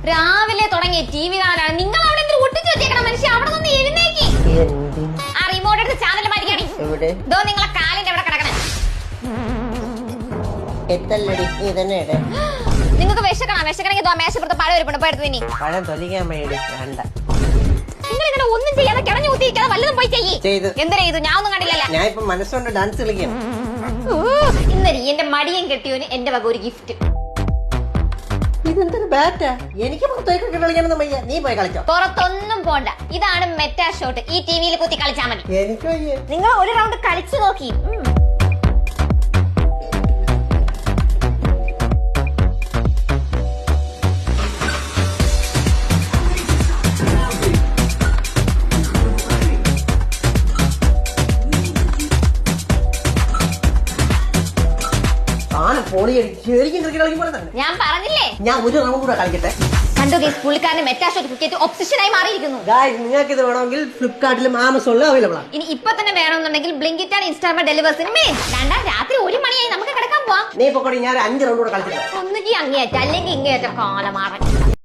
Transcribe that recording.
രാവിലെ തുടങ്ങിയ TV കാണാനാണ്. നിങ്ങൾ അവിടെ എന്തൊരു ഒട്ടിച്ചു വെച്ചേക്കണം മനുഷ്യ. അവിടെ നിന്ന് എഴുന്നേക്കി. ആ റിമോട്ട് എടുത്ത് ചാനൽ മാറ്റിക്കാടി. ഇതോ നിങ്ങളെ കാലിന്റെ അവിടെ കിടക്കണേ. നിങ്ങൾക്ക് വിശക്കണമെങ്കിൽ മേശപ്പുറത്ത് പഴം ഒരുപ്പുണ്ട്. പോയി എടുത്ത് തിന്നി. നിങ്ങൾ ഇങ്ങനെ ഒന്നും ചെയ്യാതെ കിടഞ്ഞു കുത്തിയിരിക്കാതെ വല്ലതും പോയി ചെയ്യ്. എന്തിനാ ചെയ്തു? ഞാൻ ഒന്നും കണ്ടില്ലല്ലോ. ഞാൻ ഇപ്പൊ മനസ്സുകൊണ്ട് ഡാൻസ് കളിക്കാം. ഇന്നലെ എന്റെ മടിയും കെട്ടിയോന് എന്റെ വക ഒരു ഗിഫ്റ്റ്. ഇതെന്തൊരു ബാറ്റാ? എനിക്ക് പുറത്തേക്ക് കളിക്കാനൊന്നും വയ്യ. നീ പോയി കളിച്ചോ. പുറത്തൊന്നും പോണ്ട. ഇതാണ് മെറ്റാ ഷോട്ട്. ഈ ടിവിയിൽ കുത്തി കളിച്ചാൽ മതി. എനിക്ക് വയ്യ. നിങ്ങൾ ഒരു റൗണ്ട് കളിച്ചു നോക്കി. ഞാൻ പറഞ്ഞില്ലേ, ഞാൻ ഒരു റൗണ്ട് കൂടെ കളിക്കട്ടെ. കണ്ടു ഗൈസ്, പുള്ളിക്കാരന് മെറ്റാ ഷോട്ട് ക്രിക്കറ്റ് ഒബ്സഷനായി മാറിയിരിക്കുന്നു. നിങ്ങൾക്ക് ഇത് വേണമെങ്കിൽ ഫ്ലിപ്കാർട്ടിലും ആമസോണിലും അവൈലബിൾ ആണ്. ഇനി ഇപ്പൊ തന്നെ വേണമെന്നുണ്ടെങ്കിൽ ബ്ലിങ്കിറ്റ് ആൻഡ് ഇൻസ്റ്റാൾമെന്റ് ഡെലിവേഴ്സിന് രാത്രി 1 മണിയായി. നമുക്ക് കിടക്കാൻ പോവാം. നീ ഇപ്പൊ ഞാൻ 5 റൗണ്ട് കൂടെ കളിച്ചിട്ട് ഒന്നുകിൽ അങ്ങേയറ്റ അല്ലെങ്കിൽ ഇങ്ങേയറ്റ കാലമാറൻ.